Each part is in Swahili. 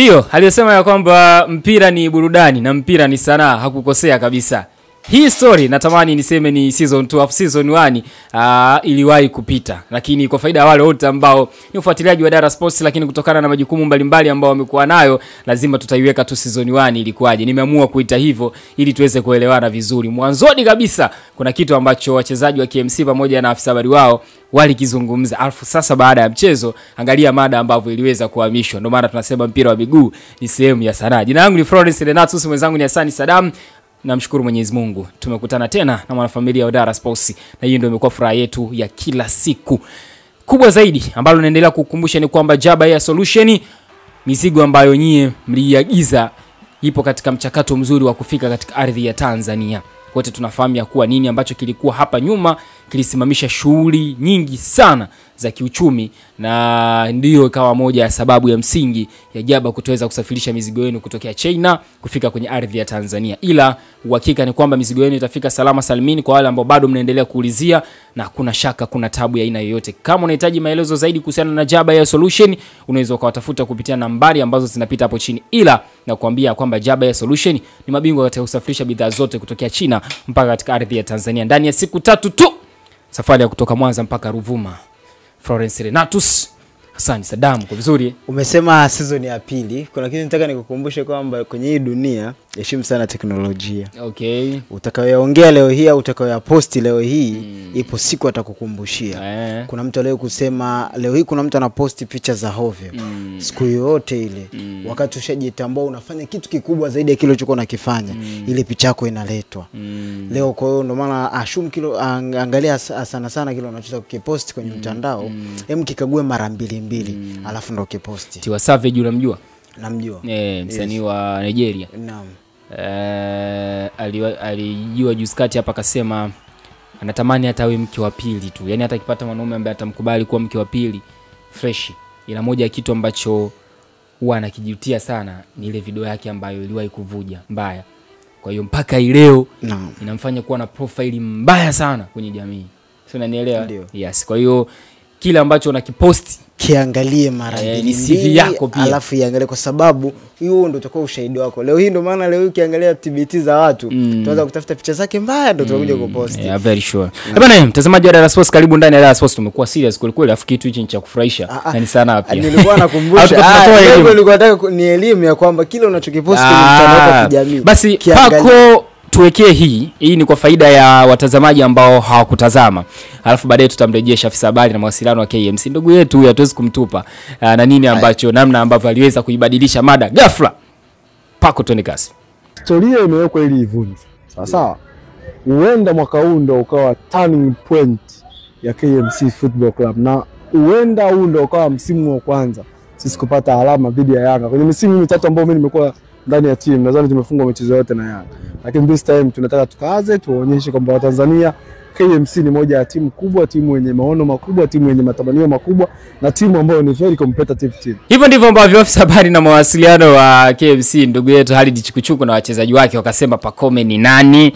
Ndio, aliyesema ya kwamba mpira ni burudani na mpira ni sanaa, hakukosea kabisa. Hii story natamani niseme ni season 2 of season 1 iliwahi kupita, lakini kwa faida ya wale wote ambao ni ufuatiliaji wa Dara Sports, lakini kutokana na majukumu mbalimbali ambao wamekuwa nayo, lazima tutaiweka tu season 1 ilikuwaje. Nimeamua kuita hivyo ili tuweze kuelewana vizuri. Mwanzoni kabisa kuna kitu ambacho wachezaji wa KMC pamoja na afisa habari wao walikizungumza. Alafu sasa baada ya mchezo angalia mada ambavyo iliweza kuhamishwa. Ndio maana tunasema mpira wa miguu ni sehemu ya sanaa. Jina langu ni Florence Renatus, mwenzangu ni Hassan Saddam. Namshukuru Mwenyezi Mungu tumekutana tena na mwanafamilia wa Dara Sports, na hiyo ndio imekuwa furaha yetu ya kila siku. Kubwa zaidi ambalo naendelea kukukumbusha ni kwamba Jaba Air Solution, mizigo ambayo nyie mliagiza ipo katika mchakato mzuri wa kufika katika ardhi ya Tanzania. Wote tunafahamu ya kuwa nini ambacho kilikuwa hapa nyuma kilisimamisha shughuli nyingi sana za kiuchumi, na ndiyo ikawa moja ya sababu ya msingi ya Jaba kutoweza kusafirisha mizigo yenu kutokea China kufika kwenye ardhi ya Tanzania. Ila uhakika ni kwamba mizigo yenu itafika salama salimini kwa wale ambao bado mnaendelea kuulizia, na kuna shaka kuna tabu ya aina yoyote. Kama unahitaji maelezo zaidi kuhusiana na Jaba Air Solution, unaweza ukawatafuta kupitia nambari ambazo zinapita hapo chini. Ila na kuambia kwamba Jaba Air Solution ni mabingwa katika kusafirisha bidhaa zote kutokea China mpaka katika ardhi ya Tanzania ndani ya siku 3 tu. Safari ya kutoka Mwanza mpaka Ruvuma. Florence Renatus, Hassan Saddam, kwa vizuri. Umesema season ya pili. Kuna kitu nataka nikukumbushe kwamba kwenye hii dunia heshimu sana teknolojia. Okay. Utakayoongea leo hii au utakayopost leo hii ipo siku atakukumbushia. Kuna mtu leo kusema leo hii kuna mtu anaposti picha za hovyo. Siku yote ile wakati ushajitambua unafanya kitu kikubwa zaidi ya kile ulichokuwa unakifanya, ile picha yako inaletwa. Leo kwa hiyo ndo maana angalia sana kile unachotaka kukipost kwenye mtandao, hem kikague mara mbili alafu ndo ukiposti. Tiwa Savage unamjua? Namjua. Msanii wa Nigeria. Naam. Alijua juzi kati hapa akasema anatamani hata awe mke wa pili tu. Yaani hata akipata mwanaume ambaye atamkubali kuwa mke wa pili fresh. Ila moja ya kitu ambacho huwa anakijutia sana ni ile video yake ambayo iliwahi kuvuja mbaya. Kwa hiyo mpaka leo inamfanya kuwa na profile mbaya sana kwenye jamii. Sio, unanielewa? Yes. Kwa hiyo kile ambacho unakiposti kiangalie mara mbili CV yako pia, alafu iangalie, kwa sababu hiyo ndio utakuwa ushahidi wako. Leo hii ndio maana leo ukiangalia TBT za watu tuanza kutafuta picha zake mbaya ndio tutakuja kupost. Yeah, very sure. Bwana mtazamaji wa Dara Sports, karibu ndani ya Dara Sports. Tumekuwa serious kweli, afu kitu hichi ni cha kufurahisha na ni sana pia. Nilikuwa nakumbusha leo nilikuwa nataka ni elimu ya kwamba kile unachokipost kwenye mtandao wa kijamii. Basi pako tuwekee hii ni kwa faida ya watazamaji ambao hawakutazama. Alafu baadaye tutamrejesha afisa habari na mawasiliano wa KMC. Ndugu yetu huyu hatuwezi kumtupa na nini ambacho namna ambavyo aliweza kuibadilisha mada ghafla. Pako tuende kasi. Historia imewekwa ili ivunjwe. Sawa. Huenda mwaka huu ndio ukawa turning point ya KMC Football Club, na huenda huu ndio ukawa msimu wa kwanza sisi kupata alama dhidi ya Yanga. Kwenye misimu mitatu ambayo mimi nimekuwa ndani ya timu, nadhani tumefungwa michezo yote na Yanga. Lakini this time tunataka tukaze, tuonyeshe kwamba Watanzania KMC ni moja ya timu kubwa, timu yenye maono makubwa, timu yenye matamanio makubwa, na timu ambayo ni very competitive team. Hivyo ndivyo ambavyo afisa habari na mawasiliano wa KMC ndugu yetu Halid Chikuchuku na wachezaji wake wakasema Pacome ni nani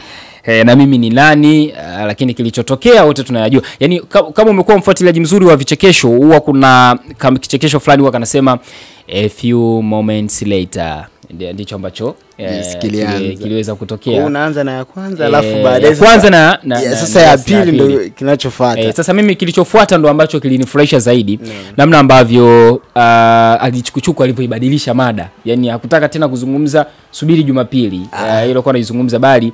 na mimi ni nani, lakini kilichotokea wote tunayajua. Yaani kama umekuwa mfuatiliaji mzuri wa vichekesho, huwa kuna kama kichekesho fulani huwa kanasema a few moments later. Ndicho ambacho kiliweza kutokea. Unaanza na ya kwanza alafu baadaye kwanza na sasa ya pili ndio kinachofuata. Sasa mimi kilichofuata ndo ambacho kilinifurahisha zaidi, namna ambavyo alichukuchuku alivyoibadilisha mada. Yaani hakutaka tena kuzungumza subiri Jumapili ile kwa anazungumza, bali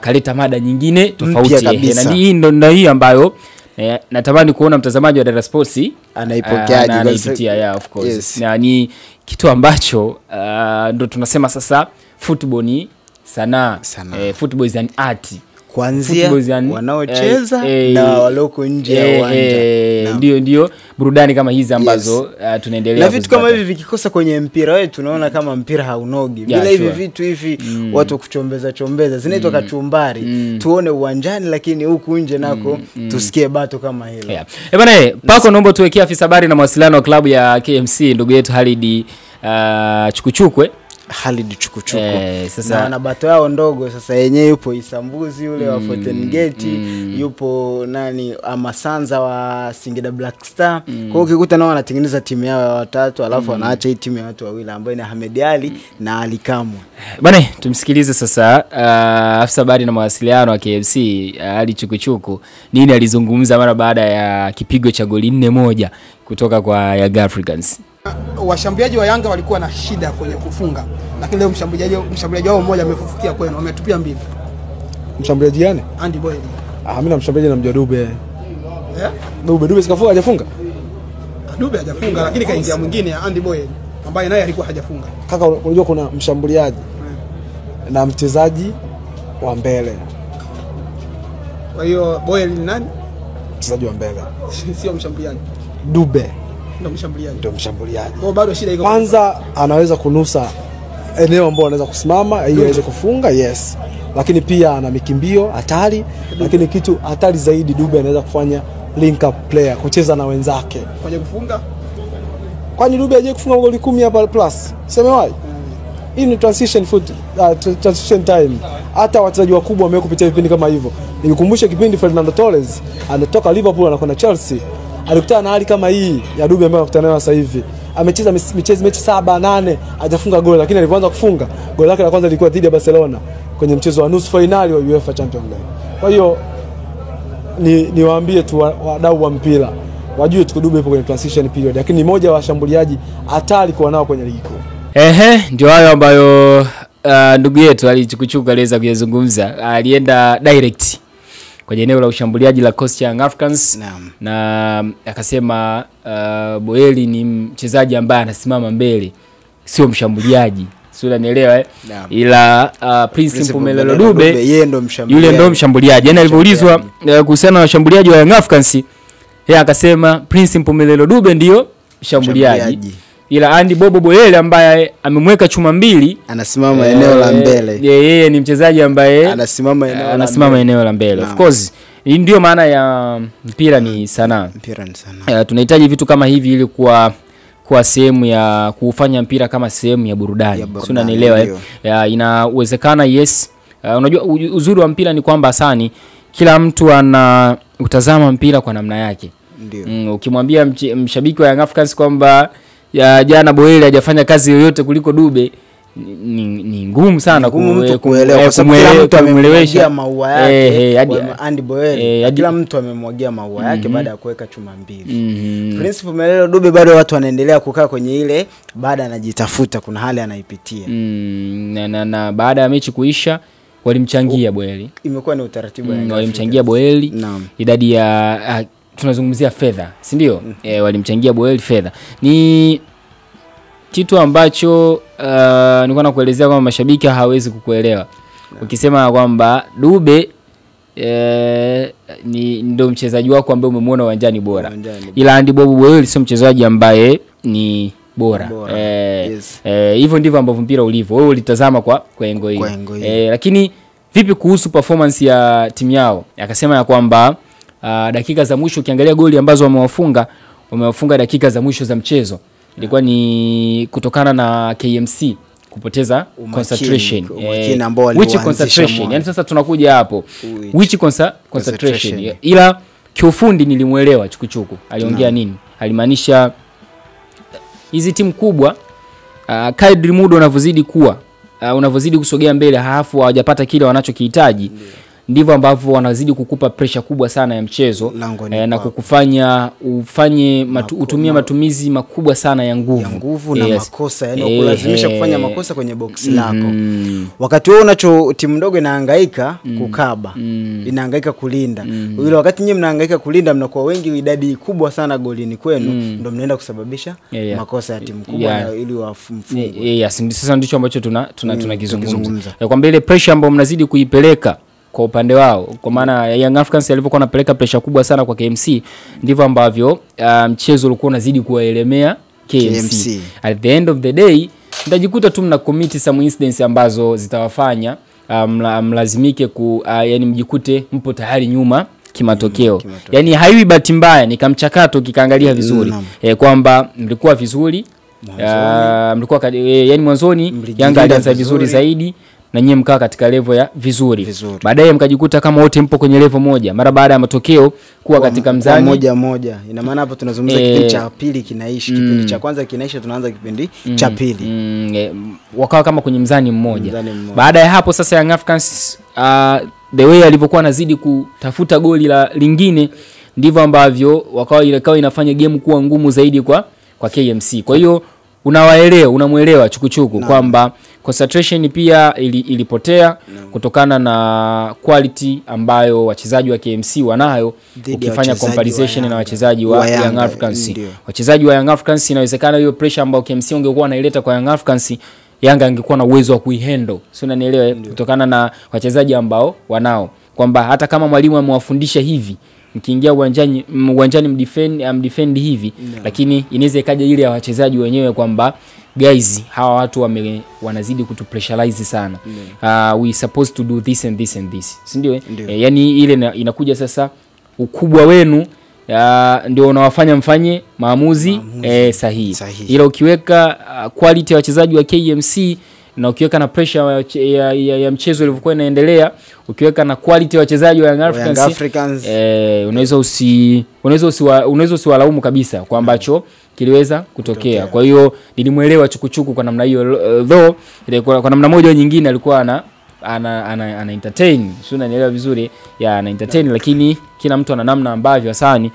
kaleta mada nyingine tofauti. Na hii ndo hii ambayo natamani kuona mtazamaji wa Dara Sports anaipitia of course. Na ni kitu ambacho ndo tunasema sasa football ni sanaa. Football is an art. Kuanzia wanaocheza na walioko nje ya uwanja. Ndio burudani kama hizi ambazo tunaendelea. Na vitu kama hivi vikikosa kwenye mpira wetu tunaona kama mpira haunogi. Bila hivi vitu hivi watu kuchombeza zinaitwa kachumbari. Tuone uwanjani, lakini huku nje nako tusikie bato kama hilo. Bwana Pako, naomba tuwekee afisa habari na mawasiliano wa klabu ya KMC ndugu yetu Halid Chikuchukwe Khalid Chukuchuku. Sasa na bato yao ndogo sasa yenyewe yupo Isambuzi yule wa Fountain Gate, yupo nani Amasanza wa Singida Black Star. Kwa hiyo ukikuta nao wanatengeneza timu yao ya watatu alafu wanaacha hii timu ya watu wawili ambao ni Ahmed Ali na Ali Kamwe. Bana, tumsikilize sasa afisa habari na mawasiliano wa KMC Ali Chukuchuku nini alizungumza mara baada ya kipigo cha goli 4-1 kutoka kwa Young Africans. Washambuliaji wa Yanga walikuwa na shida kwenye kufunga, lakini leo mshambuliaji wao mmoja amefufukia kwenu, ametupia mbili. Mshambuliaji gani? Andy Boyle. Mimi na mshambuliaji namjua Dube. Dube sikafunga, hajafunga? Dube hajafunga, lakini kaingia mwingine Andy Boyle ambaye naye alikuwa hajafunga. Kaka, unajua kuna mshambuliaji na mchezaji wa mbele. Kwa hiyo Boyle ni nani? Mchezaji wa mbele. Sio mshambuliaji. Dube ndio mshambuliaji. Kwa bado shida iko. Kwanza anaweza kunusa eneo ambalo anaweza kusimama ili aweze kufunga, yes. Lakini pia ana mikimbio hatari, lakini kitu hatari zaidi Dube anaweza kufanya link up player, kucheza na wenzake. Kwenye kufunga? Kwani Dube aje kufunga goli 10 hapa plus? Semewahi? Hii ni transition time. Hata wachezaji wakubwa wamekuwa kupitia vipindi kama hivyo. Nikukumbusha kipindi Fernando Torres anatoka Liverpool anakwenda Chelsea. Alikutana na hali kama hii ya Dube ambaye anakutana nayo sasa hivi. Amecheza mechi 7-8 hajafunga goli, lakini alipoanza kufunga goli lake la kwanza lilikuwa dhidi ya Barcelona kwenye mchezo wa nusu finali wa UEFA Champions League. Kwa hiyo niwaambie tu wadau wa mpira wajue tu Dube ipo kwenye transition period, lakini ni moja wa washambuliaji hatari kwa nao kwenye ligi kuu. Ndio hayo ambayo ndugu yetu Ali Chukuchuku aliweza kuyazungumza. Alienda direct kwenye eneo la ushambuliaji la Coast Young Africans na akasema Boeli ni mchezaji ambaye anasimama mbele, sio mshambuliaji. Sio, unanielewa ila Prince Mpumelelo Dube yeye ndo mshambuliaji. Yule ndo mshambuliaji. Yaani alipoulizwa kuhusiana na washambuliaji wa Young Africans, yeye akasema Prince Mpumelelo Dube ndio mshambuliaji. Ila Andy Bobo Boyele ambaye amemweka chuma mbili anasimama eneo la mbele. Yeye ni mchezaji ambaye anasimama eneo la mbele. Of course, hii ndio maana ya mpira ni sanaa. Mpira ni sanaa. Tunahitaji vitu kama hivi ili kwa sehemu ya kufanya mpira kama sehemu ya burudani. Sio, unanielewa? Inawezekana, yes. Unajua uzuri wa mpira ni kwamba asani kila mtu ana utazama mpira kwa namna yake. Ndio. Ukimwambia mshabiki wa Young Africans kwamba jana Boyele hajafanya kazi yoyote kuliko Dube, ni ngumu sana kuelewa, kwa sababu kila mtu amemwagia maua yake. Andy Boyele kila mtu amemwagia maua yake baada ya kuweka chuma mbili. Prince Mpumelelo Dube bado watu wanaendelea kukaa kwenye ile, baada anajitafuta, kuna hali anaipitia. Na baada ya mechi kuisha walimchangia Boyele. Imekuwa ni utaratibu wa walimchangia Boyele idadi ya tunazungumzia fedha, si ndio? Walimchangia Boyele fedha. Ni kitu ambacho nilikuwa nakuelezea kwamba mashabiki hawezi kukuelewa. Ukisema kwamba Dube ni ndio mchezaji wako ambaye umemwona uwanjani bora. Ila Andy Bobo Boyele sio mchezaji ambaye ni bora. Hivyo ndivyo ambavyo mpira ulivyo. Wewe ulitazama kwa engo hiyo. Lakini vipi kuhusu performance ya timu yao? Akasema ya kwamba dakika za mwisho ukiangalia goli ambazo wamewafunga dakika za mwisho za mchezo ilikuwa ni kutokana na KMC kupoteza concentration. Which concentration? Yani sasa tunakuja hapo. Which concentration? Ila kiufundi nilimuelewa Chukuchuku. Aliongea nini? Alimaanisha hizi timu kubwa kadri muda unavyozidi kuwa unavyozidi kusogea mbele halafu hawajapata kile wanachokihitaji, ndivyo ambavyo wanazidi kukupa pressure kubwa sana ya mchezo na kukufanya utumie matumizi makubwa sana ya nguvu na makosa, yani kulazimisha kufanya makosa kwenye box lako. Wakati wewe unacho timu ndogo inahangaika kukaba, inahangaika kulinda. Ile wakati nyinyi mnahangaika kulinda, mnakuwa wengi, idadi kubwa sana golini kwenu, ndio mnaenda kusababisha makosa ya timu kubwa ili wafungwe. Sasa ndicho ambacho tunakizungumza. Kwa mbele pressure ambayo mnazidi kuipeleka kwa upande wao, kwa maana Young Africans alivyokuwa anapeleka pressure kubwa sana kwa KMC, ndivyo ambavyo mchezo ulikuwa unazidi kuwaelemea KMC. At the end of the day mtajikuta tu mna commit some incidents ambazo zitawafanya mlazimike yani mjikute mpo tayari nyuma kimatokeo. Yani haiwi bahati mbaya, ni kamchakato kikaangalia vizuri kwamba mlikuwa vizuri mlikuwa yani mwanzoni Yanga alianza vizuri zaidi na nyie mkaa katika level ya vizuri. Baadaye mkajikuta kama wote mpo kwenye level moja mara baada ya matokeo kuwa katika mzani moja. Ina maana hapo tunazungumza kipindi cha pili kinaishi, kipindi cha kwanza kinaisha, tunaanza kipindi cha pili. Wakawa kama kwenye mzani mmoja. Baada ya hapo sasa Young Africans the way alivyokuwa anazidi kutafuta goli la lingine ndivyo ambavyo wakawa inafanya game kuwa ngumu zaidi kwa KMC. Kwa hiyo unamuelewa Chukuchuku kwamba concentration pia ilipotea kutokana na quality ambayo wachezaji wa KMC wanayo ukifanya comparison na wachezaji wa Young Africans. Wachezaji wa Young Africans inawezekana hiyo pressure ambayo KMC ungekuwa naileta kwa Young Africans Yanga angekuwa na uwezo wa kuihandle. Sio, unanielewa, kutokana na wachezaji ambao wanao kwamba hata kama mwalimu amewafundisha hivi mkiingia uwanjani mdefend hivi lakini inaweza ikaja ile ya wachezaji wenyewe kwamba guys hawa watu wanazidi kutupressurize sana. We supposed to do this and this and this. Si ndio? Yani ile inakuja sasa ukubwa wenu ndio unawafanya mfanye maamuzi sahihi. Ila ukiweka quality ya wachezaji wa KMC na ukiweka na pressure ya mchezo ilivyokuwa inaendelea, ukiweka na quality ya wachezaji wa Young Africans unaweza usiwalaumu kabisa kwa ambacho kiliweza kutokea. Kwa hiyo nilimuelewa Chukuchuku kwa namna hiyo, though kwa namna moja au nyingine alikuwa ana entertain. Sio, unanielewa vizuri, ana entertain, lakini kila mtu ana namna ambavyo asani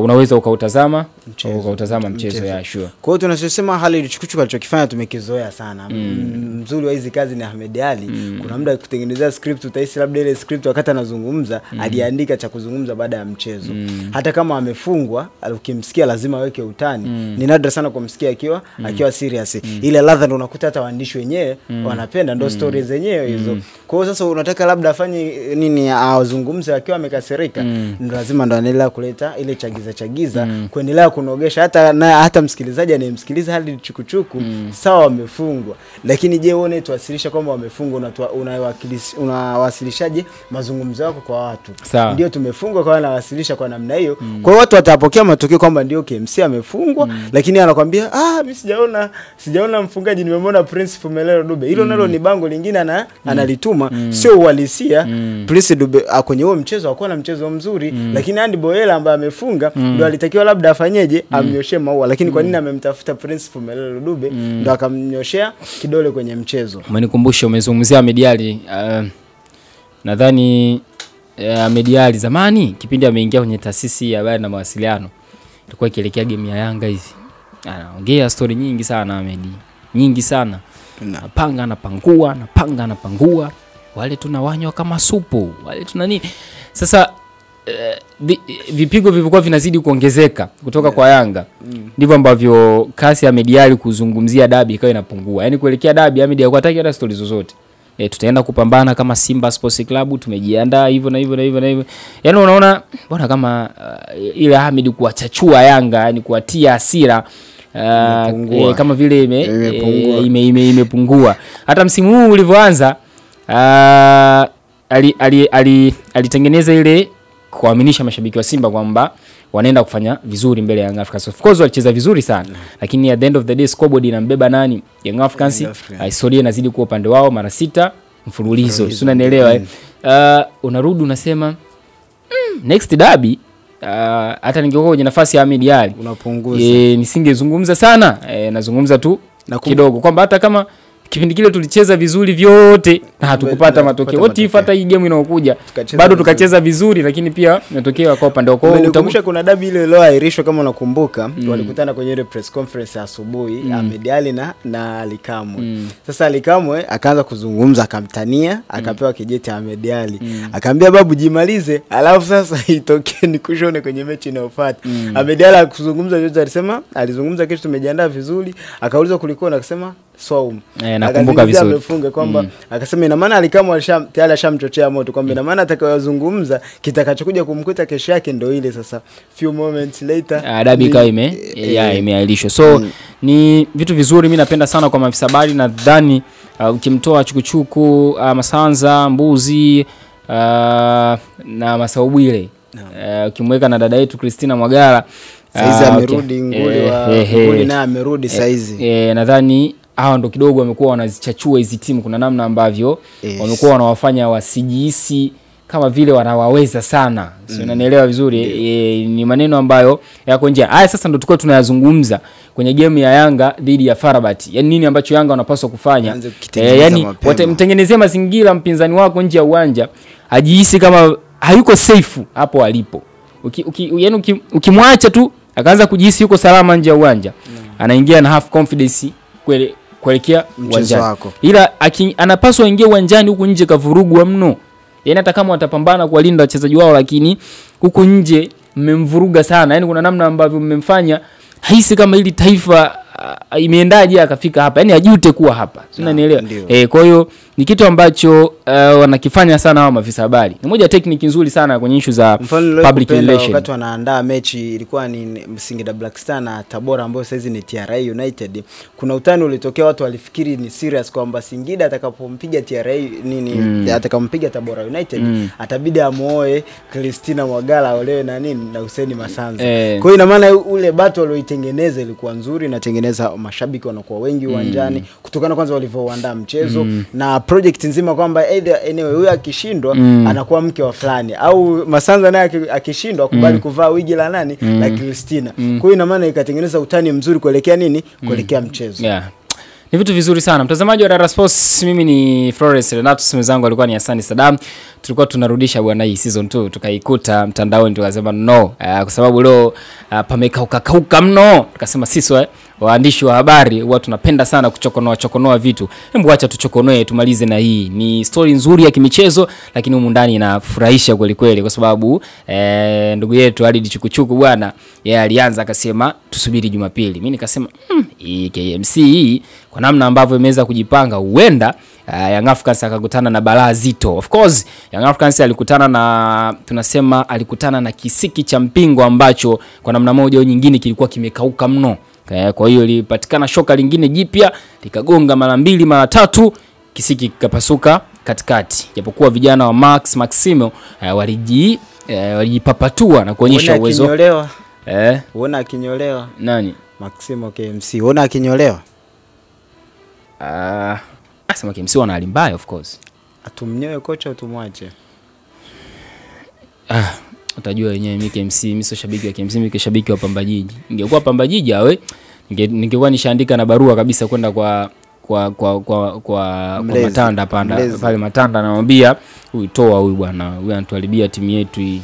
unaweza ukautazama mchezo ya sure. Kwa hiyo tunasema hali Chukuchuku alichokifanya tumekizoea sana. Mzuri wa hizi kazi ni Ahmed Ali. Kuna muda kutengenezea script utahisi labda ile script wakati anazungumza aliandika cha kuzungumza baada ya mchezo. Hata kama amefungwa ukimsikia lazima aweke utani. Ni nadra sana kumsikia akiwa serious. Ile ladha ndio unakuta hata waandishi wenyewe wanapenda, ndio stories zenyewe hizo. Kwa hiyo sasa unataka labda afanye nini azungumze akiwa amekasirika, ndio lazima ndo anaendelea kuleta ile chagiza kuendelea kunogesha hata msikilizaji anayemsikiliza hadi Chukuchuku sawa wamefungwa, lakini je uone tuwasilisha kwamba wamefungwa, unawasilishaje mazungumzo yako kwa watu? Ndio tumefungwa kwa wanawasilisha kwa namna hiyo. Kwa hiyo watu watapokea matokeo kwamba ndio KMC amefungwa, lakini anakuambia mimi sijaona mfungaji, nimemwona Prince Fumelelo Dube. Hilo nalo ni bango lingine analituma, sio uhalisia. Prince Dube kwenye huo mchezo hakuwa na mchezo mzuri, lakini Andy Boyela ambaye amefunga ndio alitakiwa labda afanyeje, amnyoshee maua. Lakini kwa nini amemtafuta Prince Fumelelo Dube ndio akamnyoshea kidole kwenye mchezo? Umenikumbusha, umezungumzia Ahmed Ali. Nadhani Ahmed Ali zamani kipindi ameingia kwenye taasisi ya habari na mawasiliano ilikuwa ikielekea game ya Yanga hivi, anaongea story nyingi sana Ahmed, nyingi sana. Napanga anapangua, wale tunawanywa kama supu, wale tuna nini. Sasa vipigo vilivyokuwa vinazidi kuongezeka kutoka kwa Yanga, ndivyo ambavyo kasi ya Ahmed Ali kuzungumzia dabi ikawa inapungua. Yaani kuelekea dabi Ahmed Ali hataki hata stories zozote. Tutaenda kupambana kama Simba Sports Club, tumejiandaa hivyo na hivyo. Yaani unaona bwana kama ile Ahmed kuachachua Yanga, yani kuatia hasira kama vile imepungua. Hata msimu huu ulivyoanza alitengeneza ile kuaminisha mashabiki wa Simba kwamba wanaenda kufanya vizuri mbele ya Young Africans. Of course walicheza vizuri sana, lakini at the end of the day scoreboard inambeba nani? Young Africans. Historia inazidi kuwa upande wao mara 6 mfululizo. Sio, unanielewa? Unarudi unasema next derby hata ningekuwa kwenye nafasi ya Ahmed Ali unapunguza. Nisingezungumza sana, nazungumza tu kidogo kwamba hata kama kipindi kile tulicheza vizuri vyote na hatukupata matokeo. What if hata hii game inayokuja bado tukacheza vizuri lakini pia matokeo kwa upande wako? Utakumbusha kuna dabi ile iliyoahirishwa kama unakumbuka, walikutana kwenye ile press conference asubuhi Ahmed Ali na Ali Kamwe. Sasa Ali Kamwe akaanza kuzungumza, akamtania, akapewa kijeti Ahmed Ali. Akaambia babu jimalize, alafu sasa itokee nikushone kwenye mechi inayofuata. Ahmed Ali akuzungumza yote alizungumza kesho tumejiandaa vizuri, akaulizwa kulikuwa na akasema Swaum. Nakumbuka vizuri. Amefunga kwamba akasema ina maana Alikamwe tayari ashamchochea moto kwamba ina maana atakayozungumza kitakachokuja kumkuta kesho yake ndio ile. Sasa few moments later dabi ikawa imeahirishwa. So ni vitu vizuri, mimi napenda sana kwa maafisa habari. Nadhani ukimtoa Chukuchuku, Masanza, Mbuzi na Masaubwile, ukimweka na dada yetu Christina Mwagala, Saizi amerudi Nguli naye amerudi saizi. Nadhani hao ndo kidogo wamekuwa wanazichachua hizi timu, kuna namna ambavyo wamekuwa wanawafanya wasijihisi kama vile wanawaweza sana. Sio, unanielewa vizuri? Ni maneno ambayo yako nje. Haya sasa ndo tulikuwa tunayazungumza kwenye game ya Yanga dhidi ya Farabat. Yaani nini ambacho Yanga wanapaswa kufanya? Yaani watamtengenezea mazingira mpinzani wako nje ya uwanja ajihisi kama hayuko safe hapo alipo. Yaani ukimwacha tu akaanza kujihisi yuko salama nje ya uwanja, anaingia na half confidence kuelekea mchezo wako. Ila anapaswa aingie uwanjani huko nje kavurugwa mno. Yaani hata kama watapambana kuwalinda wachezaji wao, lakini huko nje mmemvuruga sana. Yaani kuna namna ambavyo mmemfanya haisi kama ili taifa imeendaje akafika hapa. Yaani ajute kuwa hapa. Unanielewa? Kwa hiyo ni kitu ambacho wanakifanya sana hao maafisa habari. Ni moja technique nzuri sana kwenye issue za public relations. Wakati wanaandaa mechi ilikuwa ni Singida Black Star na Tabora ambao sasa ni TRA United. Kuna utani ulitokea, watu walifikiri ni serious kwamba Singida atakapompiga TRA atakampiga Tabora United atabidi amuoe Christina Mwagala olewe na na Hussein Masanza. Kwa hiyo ina maana ule battle walioitengeneza ilikuwa nzuri, na tengeneza mashabiki wanakuwa wengi uwanjani kutokana kwanza walivyoandaa mchezo na project nzima kwamba anyway huyu akishindwa anakuwa mke wa fulani, au Masanza naye akishindwa akubali kuvaa wigi la nani la Christina. Kwa hiyo ina maana ikatengeneza utani mzuri kuelekea kuelekea mchezo. Ni vitu vizuri sana. Mtazamaji wa Dara Sports, mimi ni Florence Renato, mwenzangu alikuwa ni Hassan Saddam. Tulikuwa tunarudisha bwana hii season 2 tukaikuta mtandaoni, tukasema no, kwa sababu leo pamekauka mno. Tukasema sisi waandishi wa habari huwa tunapenda sana kuchokonoa vitu. Hebu acha tuchokonoe tumalize na hii. Ni story nzuri ya kimichezo, lakini humu ndani inafurahisha kweli kweli, kwa sababu ndugu yetu Alidi Chukuchuku bwana, yeye alianza akasema tusubiri Jumapili. Mimi nikasema hii KMC hii kwa namna ambavyo imeweza kujipanga, huenda Young Africans akakutana na balaa zito. Of course Young Africans alikutana na kisiki cha mpingo ambacho kwa namna moja au nyingine kilikuwa kimekauka mno. Kwa hiyo ilipatikana shoka lingine jipya, likagonga mara 2 mara 3, kisiki kikapasuka katikati. Japokuwa vijana wa Maximo walijipapatua na kuonyesha uwezo. Uona akinyolewa nani? Maximo KMC. Uona akinyolewa? Asema KMC wana hali mbaya of course. Atumnyoe kocha utumwache. Utajua wenyewe mimi KMC, mimi sio shabiki wa KMC, mimi shabiki wa Pamba Jiji. Ningekuwa Pamba Jiji ningekuwa nishaandika na barua kabisa kwenda kwa Matanda pale Matanda, namwambia toa huyu bwana, huyu anatuharibia timu yetu hii.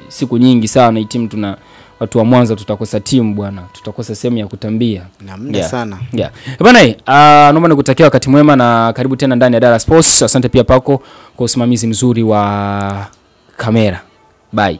Siku nyingi sana hii timu watu wa Mwanza tutakosa timu bwana, tutakosa sehemu ya kutambia na muda sana. Bwana, naomba nikutakia wakati mwema na karibu tena ndani ya Dara Sports. Asante pia pako kwa usimamizi mzuri wa kamera. Bye.